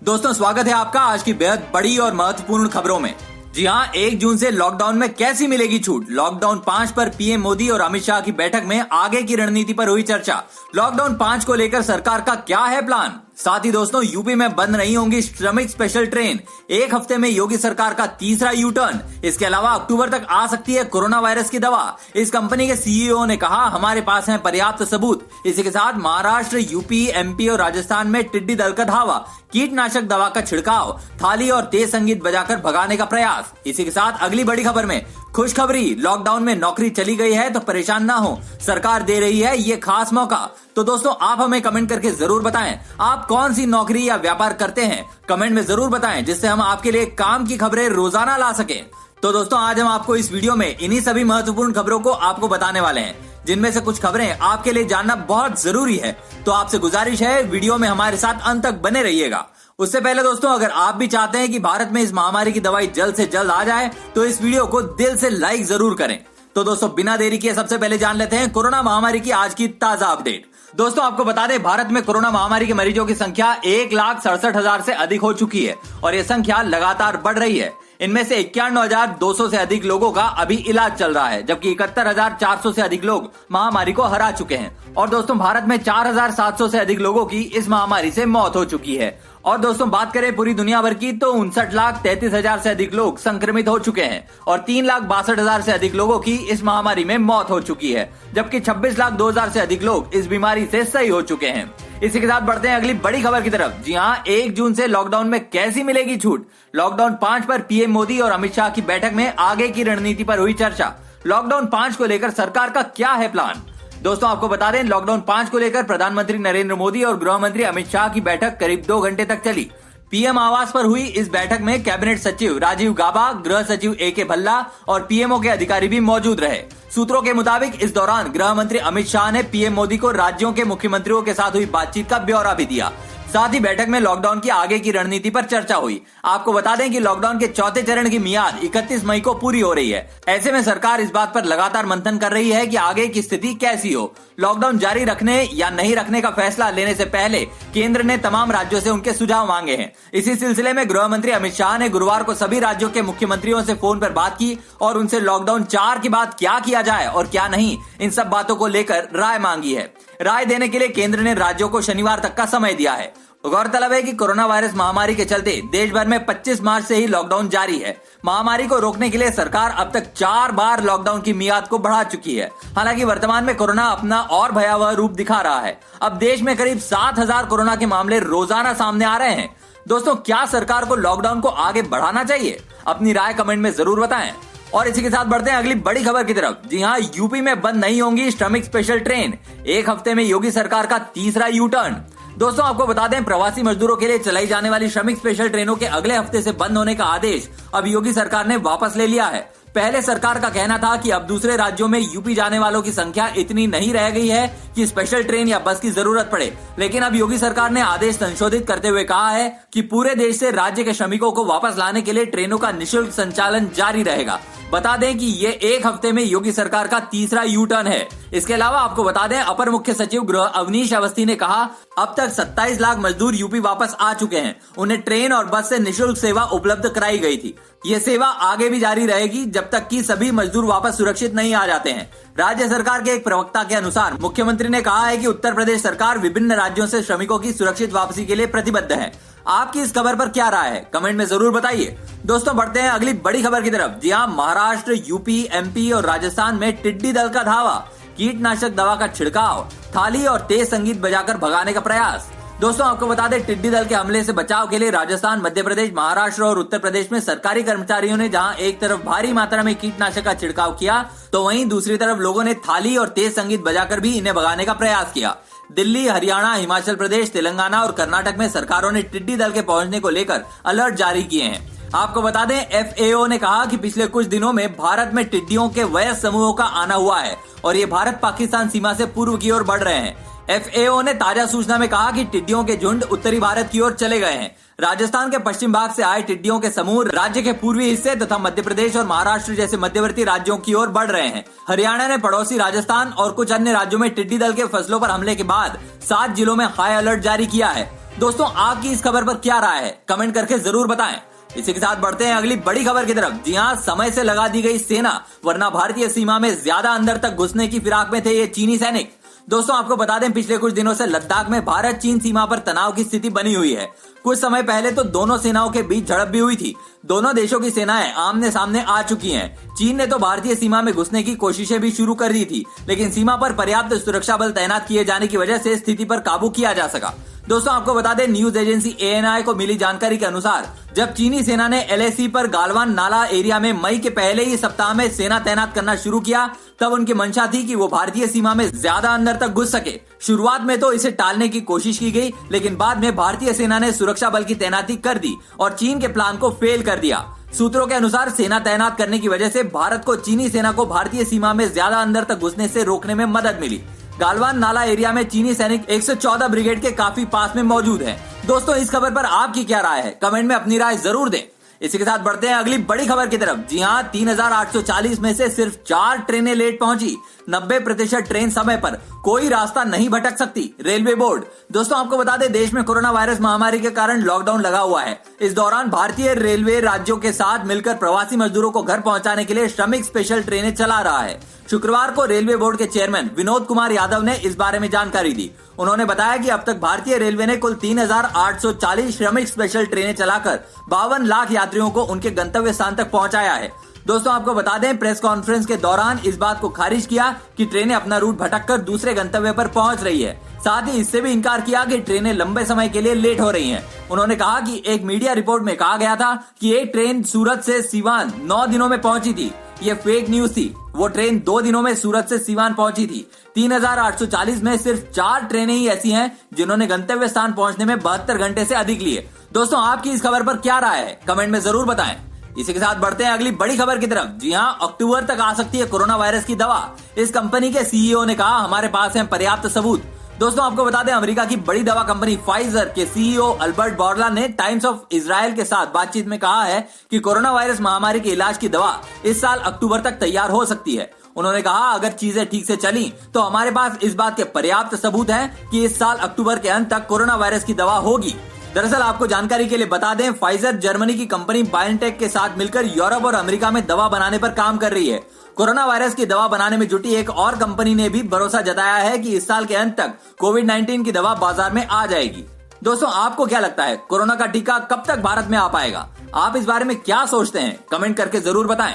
दोस्तों स्वागत है आपका आज की बेहद बड़ी और महत्वपूर्ण खबरों में। जी हां, 1 जून से लॉकडाउन में कैसी मिलेगी छूट। लॉकडाउन 5 पर पीएम मोदी और अमित शाह की बैठक में आगे की रणनीति पर हुई चर्चा। लॉकडाउन 5 को लेकर सरकार का क्या है प्लान। साथ ही दोस्तों यूपी में बंद नहीं होंगी श्रमिक स्पेशल ट्रेन। 1 हफ्ते में योगी सरकार का तीसरा यू टर्न। इसके अलावा अक्टूबर तक आ सकती है कोरोना वायरस की दवा। इस कंपनी के सीईओ ने कहा हमारे पास है पर्याप्त सबूत। इसी के साथ महाराष्ट्र, यूपी, एमपी और राजस्थान में टिड्डी दल का धावा, कीटनाशक दवा का छिड़काव, थाली और तेज संगीत बजाकर भगाने का प्रयास। इसी के साथ अगली बड़ी खबर में खुशखबरी, लॉकडाउन में नौकरी चली गई है तो परेशान ना हो, सरकार दे रही है ये खास मौका। तो दोस्तों आप हमें कमेंट करके जरूर बताएं आप कौन सी नौकरी या व्यापार करते हैं। कमेंट में जरूर बताएं जिससे हम आपके लिए काम की खबरें रोजाना ला सकें। तो दोस्तों आज हम आपको इस वीडियो में इन्हीं सभी महत्वपूर्ण खबरों को आपको बताने वाले हैं, जिनमें से कुछ खबरें आपके लिए जानना बहुत जरूरी है। तो आपसे गुजारिश है वीडियो में हमारे साथ अंत तक बने रहिएगा। उससे पहले दोस्तों अगर आप भी चाहते हैं कि भारत में इस महामारी की दवाई जल्द से जल्द आ जाए तो इस वीडियो को दिल से लाइक जरूर करें। तो दोस्तों बिना देरी किए सबसे पहले जान लेते हैं कोरोना महामारी की आज की ताजा अपडेट। दोस्तों आपको बता दें भारत में कोरोना महामारी के मरीजों की संख्या 1,67,000 से अधिक हो चुकी है और ये संख्या लगातार बढ़ रही है। इनमें से 91,200 से अधिक लोगों का अभी इलाज चल रहा है, जबकि 71,400 से अधिक लोग महामारी को हरा चुके हैं। और दोस्तों भारत में 4,700 से अधिक लोगों की इस महामारी से मौत हो चुकी है। और दोस्तों बात करें पूरी दुनिया भर की तो 59,33,000 से अधिक लोग संक्रमित हो चुके हैं और 3,62,000 से अधिक लोगों की इस महामारी में मौत हो चुकी है, जबकि 26,02,000 से अधिक लोग इस बीमारी से सही हो चुके हैं। इसी के साथ बढ़ते हैं अगली बड़ी खबर की तरफ। जी हां, 1 जून से लॉकडाउन में कैसी मिलेगी छूट। लॉकडाउन 5 पर पीएम मोदी और अमित शाह की बैठक में आगे की रणनीति पर हुई चर्चा। लॉकडाउन 5 को लेकर सरकार का क्या है प्लान। दोस्तों आपको बता दें लॉकडाउन 5 को लेकर प्रधानमंत्री नरेंद्र मोदी और गृह मंत्री अमित शाह की बैठक करीब 2 घंटे तक चली। पीएम आवास पर हुई इस बैठक में कैबिनेट सचिव राजीव गाबा, गृह सचिव ए.के. भल्ला और पीएमओ के अधिकारी भी मौजूद रहे। सूत्रों के मुताबिक इस दौरान गृह मंत्री अमित शाह ने पीएम मोदी को राज्यों के मुख्यमंत्रियों के साथ हुई बातचीत का ब्यौरा भी दिया। साथ ही बैठक में लॉकडाउन की आगे की रणनीति पर चर्चा हुई। आपको बता दें कि लॉकडाउन के चौथे चरण की मियाद 31 मई को पूरी हो रही है। ऐसे में सरकार इस बात पर लगातार मंथन कर रही है कि आगे की स्थिति कैसी हो। लॉकडाउन जारी रखने या नहीं रखने का फैसला लेने से पहले केंद्र ने तमाम राज्यों से उनके सुझाव मांगे हैं। इसी सिलसिले में गृह मंत्री अमित शाह ने गुरुवार को सभी राज्यों के मुख्यमंत्रियों से फोन पर बात की और उनसे लॉकडाउन 4 के बाद क्या किया जाए और क्या नहीं, इन सब बातों को लेकर राय मांगी है। राय देने के लिए केंद्र ने राज्यों को शनिवार तक का समय दिया है। गौरतलब है कि कोरोना वायरस महामारी के चलते देश भर में 25 मार्च से ही लॉकडाउन जारी है। महामारी को रोकने के लिए सरकार अब तक 4 बार लॉकडाउन की मियाद को बढ़ा चुकी है। हालांकि वर्तमान में कोरोना अपना और भयावह रूप दिखा रहा है। अब देश में करीब 7,000 कोरोना के मामले रोजाना सामने आ रहे हैं। दोस्तों क्या सरकार को लॉकडाउन को आगे बढ़ाना चाहिए? अपनी राय कमेंट में जरूर बताएं। और इसी के साथ बढ़ते हैं अगली बड़ी खबर की तरफ। जी हां, यूपी में बंद नहीं होंगी श्रमिक स्पेशल ट्रेन। 1 हफ्ते में योगी सरकार का तीसरा यू टर्न। दोस्तों आपको बता दें प्रवासी मजदूरों के लिए चलाई जाने वाली श्रमिक स्पेशल ट्रेनों के अगले हफ्ते से बंद होने का आदेश अब योगी सरकार ने वापस ले लिया है। पहले सरकार का कहना था कि अब दूसरे राज्यों में यूपी जाने वालों की संख्या इतनी नहीं रह गई है कि स्पेशल ट्रेन या बस की जरूरत पड़े, लेकिन अब योगी सरकार ने आदेश संशोधित करते हुए कहा है कि पूरे देश से राज्य के श्रमिकों को वापस लाने के लिए ट्रेनों का निःशुल्क संचालन जारी रहेगा। बता दें कि ये 1 हफ्ते में योगी सरकार का तीसरा यू टर्न है। इसके अलावा आपको बता दें अपर मुख्य सचिव गृह अवनीश अवस्थी ने कहा अब तक 27 लाख मजदूर यूपी वापस आ चुके हैं। उन्हें ट्रेन और बस से निःशुल्क सेवा उपलब्ध कराई गई थी। ये सेवा आगे भी जारी रहेगी जब तक कि सभी मजदूर वापस सुरक्षित नहीं आ जाते हैं। राज्य सरकार के एक प्रवक्ता के अनुसार मुख्यमंत्री ने कहा है कि उत्तर प्रदेश सरकार विभिन्न राज्यों से श्रमिकों की सुरक्षित वापसी के लिए प्रतिबद्ध है। आपकी इस खबर पर क्या राय है? कमेंट में जरूर बताइए। दोस्तों बढ़ते हैं अगली बड़ी खबर की तरफ। जी हां, महाराष्ट्र, यूपी, एमपी और राजस्थान में टिड्डी दल का धावा, कीटनाशक दवा का छिड़काव, थाली और तेज संगीत बजाकर भगाने का प्रयास। दोस्तों आपको बता दें टिड्डी दल के हमले से बचाव के लिए राजस्थान, मध्य प्रदेश, महाराष्ट्र और उत्तर प्रदेश में सरकारी कर्मचारियों ने जहां एक तरफ भारी मात्रा में कीटनाशक का छिड़काव किया तो वहीं दूसरी तरफ लोगों ने थाली और तेज संगीत बजाकर भी इन्हें भगाने का प्रयास किया। दिल्ली, हरियाणा, हिमाचल प्रदेश, तेलंगाना और कर्नाटक में सरकारों ने टिड्डी दल के पहुंचने को लेकर अलर्ट जारी किए हैं। आपको बता दें एफएओ ने कहा कि पिछले कुछ दिनों में भारत में टिड्डियों के वयस्क समूहों का आना हुआ है और ये भारत पाकिस्तान सीमा से पूर्व की ओर बढ़ रहे हैं। एफएओ ने ताजा सूचना में कहा कि टिड्डियों के झुंड उत्तरी भारत की ओर चले गए हैं। राजस्थान के पश्चिम भाग से आए टिड्डियों के समूह राज्य के पूर्वी हिस्से तथा मध्य प्रदेश और महाराष्ट्र जैसे मध्यवर्ती राज्यों की ओर बढ़ रहे हैं। हरियाणा ने पड़ोसी राजस्थान और कुछ अन्य राज्यों में टिड्डी दल के फसलों पर हमले के बाद 7 जिलों में हाई अलर्ट जारी किया है। दोस्तों आपकी इस खबर पर क्या राय है, कमेंट करके जरूर बताएं। इसी के साथ बढ़ते हैं अगली बड़ी खबर की तरफ। जी हां, समय से लगा दी गई सेना, वरना भारतीय सीमा में ज्यादा अंदर तक घुसने की फिराक में थे ये चीनी सैनिक। दोस्तों आपको बता दें, पिछले कुछ दिनों से लद्दाख में भारत चीन सीमा पर तनाव की स्थिति बनी हुई है। कुछ समय पहले तो दोनों सेनाओं के बीच झड़प भी हुई थी। दोनों देशों की सेनाएं आमने सामने आ चुकी हैं। चीन ने तो भारतीय सीमा में घुसने की कोशिशें भी शुरू कर दी थी, लेकिन सीमा पर पर्याप्त सुरक्षा बल तैनात किए जाने की वजह से स्थिति पर काबू किया जा सका। दोस्तों आपको बता दें, न्यूज एजेंसी ANI को मिली जानकारी के अनुसार जब चीनी सेना ने LAC पर गालवान नाला एरिया में मई के पहले ही सप्ताह में सेना तैनात करना शुरू किया, तब उनकी मंशा थी कि वो भारतीय सीमा में ज्यादा अंदर तक घुस सके। शुरुआत में तो इसे टालने की कोशिश की गई, लेकिन बाद में भारतीय सेना ने सुरक्षा बल की तैनाती कर दी और चीन के प्लान को फेल कर दिया। सूत्रों के अनुसार सेना तैनात करने की वजह से भारत को चीनी सेना को भारतीय सीमा में ज्यादा अंदर तक घुसने से रोकने में मदद मिली। गालवान नाला एरिया में चीनी सैनिक 114 ब्रिगेड के काफी पास में मौजूद हैं। दोस्तों इस खबर पर आपकी क्या राय है, कमेंट में अपनी राय जरूर दें। इसी के साथ बढ़ते हैं अगली बड़ी खबर की तरफ। जी हां, 3840 में से सिर्फ 4 ट्रेनें लेट पहुंची। 90% ट्रेन समय पर, कोई रास्ता नहीं भटक सकती, रेलवे बोर्ड। दोस्तों आपको बता दें, देश में कोरोना वायरस महामारी के कारण लॉकडाउन लगा हुआ है। इस दौरान भारतीय रेलवे राज्यों के साथ मिलकर प्रवासी मजदूरों को घर पहुंचाने के लिए श्रमिक स्पेशल ट्रेनें चला रहा है। शुक्रवार को रेलवे बोर्ड के चेयरमैन विनोद कुमार यादव ने इस बारे में जानकारी दी। उन्होंने बताया कि अब तक भारतीय रेलवे ने कुल 3840 श्रमिक स्पेशल ट्रेनें चलाकर 52 लाख यात्रियों को उनके गंतव्य स्थान तक पहुंचाया है। दोस्तों आपको बता दें, प्रेस कॉन्फ्रेंस के दौरान इस बात को खारिज किया कि ट्रेनें अपना रूट भटककर दूसरे गंतव्य पर पहुंच रही है। साथ ही इससे भी इनकार किया कि ट्रेनें लंबे समय के लिए लेट हो रही हैं। उन्होंने कहा कि एक मीडिया रिपोर्ट में कहा गया था कि एक ट्रेन सूरत से सीवान 9 दिनों में पहुंची थी। ये फेक न्यूज थी। वो ट्रेन 2 दिनों में सूरत से सीवान पहुंची थी। 3840 में सिर्फ 4 ट्रेनें ही ऐसी हैं जिन्होंने गंतव्य स्थान पहुंचने में 72 घंटे से अधिक लिए। दोस्तों आपकी इस खबर पर क्या राय है, कमेंट में जरूर बताएं। इसी के साथ बढ़ते हैं अगली बड़ी खबर की तरफ। जी हां, अक्टूबर तक आ सकती है कोरोना वायरस की दवा। इस कंपनी के CEO ने कहा, हमारे पास है पर्याप्त सबूत। दोस्तों आपको बता दें, अमेरिका की बड़ी दवा कंपनी फाइजर के CEO अल्बर्ट बोर्ला ने टाइम्स ऑफ इजराइल के साथ बातचीत में कहा है कि कोरोना वायरस महामारी के इलाज की दवा इस साल अक्टूबर तक तैयार हो सकती है। उन्होंने कहा, अगर चीजें ठीक से चली तो हमारे पास इस बात के पर्याप्त सबूत हैं कि इस साल अक्टूबर के अंत तक कोरोना वायरस की दवा होगी। दरअसल आपको जानकारी के लिए बता दें, फाइजर जर्मनी की कंपनी बायोटेक के साथ मिलकर यूरोप और अमेरिका में दवा बनाने पर काम कर रही है। कोरोना वायरस की दवा बनाने में जुटी एक और कंपनी ने भी भरोसा जताया है कि इस साल के अंत तक कोविड-19 की दवा बाजार में आ जाएगी। दोस्तों आपको क्या लगता है, कोरोना का टीका कब तक भारत में आ पाएगा? आप इस बारे में क्या सोचते हैं, कमेंट करके जरूर बताएं।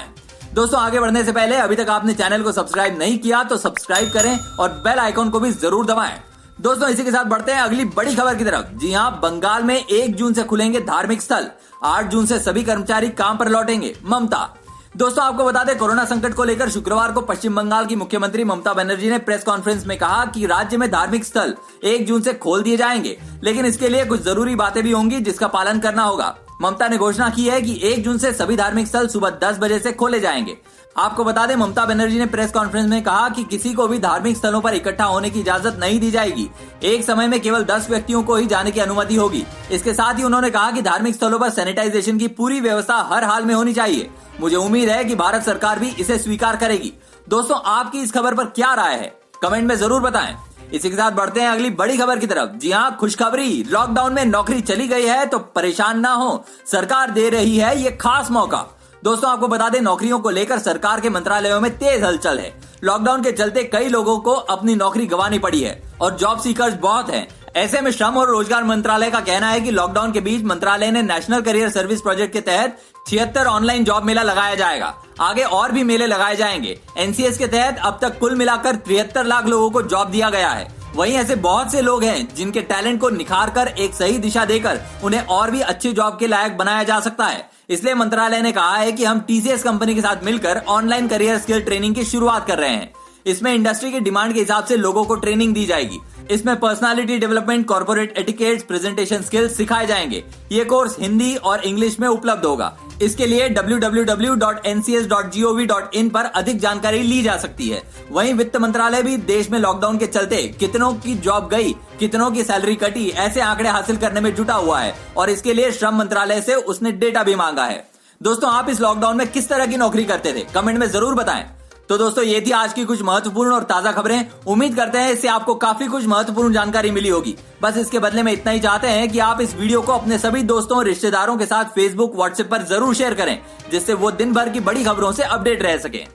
दोस्तों आगे बढ़ने से पहले अभी तक आपने चैनल को सब्सक्राइब नहीं किया तो सब्सक्राइब करें और बेल आइकॉन को भी जरूर दबाएं। दोस्तों इसी के साथ बढ़ते हैं अगली बड़ी खबर की तरफ। जी हां, बंगाल में 1 जून से खुलेंगे धार्मिक स्थल। 8 जून से सभी कर्मचारी काम पर लौटेंगे, ममता। दोस्तों आपको बता दें, कोरोना संकट को लेकर शुक्रवार को पश्चिम बंगाल की मुख्यमंत्री ममता बनर्जी ने प्रेस कॉन्फ्रेंस में कहा कि राज्य में धार्मिक स्थल 1 जून से खोल दिए जाएंगे, लेकिन इसके लिए कुछ जरूरी बातें भी होंगी जिसका पालन करना होगा। ममता ने घोषणा की है कि 1 जून से सभी धार्मिक स्थल सुबह 10 बजे से खोले जाएंगे। आपको बता दें, ममता बनर्जी ने प्रेस कॉन्फ्रेंस में कहा कि किसी को भी धार्मिक स्थलों पर इकट्ठा होने की इजाजत नहीं दी जाएगी। एक समय में केवल 10 व्यक्तियों को ही जाने की अनुमति होगी। इसके साथ ही उन्होंने कहा कि धार्मिक स्थलों पर सैनिटाइजेशन की पूरी व्यवस्था हर हाल में होनी चाहिए। मुझे उम्मीद है कि भारत सरकार भी इसे स्वीकार करेगी। दोस्तों आपकी इस खबर पर क्या राय है, कमेंट में जरूर बताएं। इसी के साथ बढ़ते हैं अगली बड़ी खबर की तरफ। जी हां, खुशखबरी, लॉकडाउन में नौकरी चली गई है तो परेशान ना हो, सरकार दे रही है ये खास मौका। दोस्तों आपको बता दें, नौकरियों को लेकर सरकार के मंत्रालयों में तेज हलचल है। लॉकडाउन के चलते कई लोगों को अपनी नौकरी गंवानी पड़ी है और जॉब सीकर्स बहुत हैं। ऐसे में श्रम और रोजगार मंत्रालय का कहना है कि लॉकडाउन के बीच मंत्रालय ने नेशनल करियर सर्विस प्रोजेक्ट के तहत 76 ऑनलाइन जॉब मेला लगाया जाएगा। आगे और भी मेले लगाए जाएंगे। NCS के तहत अब तक कुल मिलाकर 73 लाख लोगों को जॉब दिया गया है। वहीं ऐसे बहुत से लोग हैं जिनके टैलेंट को निखार कर एक सही दिशा देकर उन्हें और भी अच्छी जॉब के लायक बनाया जा सकता है। इसलिए मंत्रालय ने कहा है कि हम TCS कंपनी के साथ मिलकर ऑनलाइन करियर स्किल ट्रेनिंग की शुरुआत कर रहे हैं। इसमें इंडस्ट्री की डिमांड के हिसाब से लोगों को ट्रेनिंग दी जाएगी। इसमें personality development, corporate etiquettes, presentation skills सिखाए जाएंगे। ये कोर्स हिंदी और इंग्लिश में उपलब्ध होगा। इसके लिए www.ncs.gov.in पर अधिक जानकारी ली जा सकती है। वहीं वित्त मंत्रालय भी देश में लॉकडाउन के चलते कितनों की जॉब गई, कितनों की सैलरी कटी, ऐसे आंकड़े हासिल करने में जुटा हुआ है और इसके लिए श्रम मंत्रालय से उसने डेटा भी मांगा है। दोस्तों आप इस लॉकडाउन में किस तरह की नौकरी करते थे, कमेंट में जरूर बताएं। तो दोस्तों ये थी आज की कुछ महत्वपूर्ण और ताजा खबरें। उम्मीद करते हैं इससे आपको काफी कुछ महत्वपूर्ण जानकारी मिली होगी। बस इसके बदले में इतना ही चाहते हैं कि आप इस वीडियो को अपने सभी दोस्तों और रिश्तेदारों के साथ फेसबुक, व्हाट्सएप पर जरूर शेयर करें, जिससे वो दिन भर की बड़ी खबरों से अपडेट रह सकें।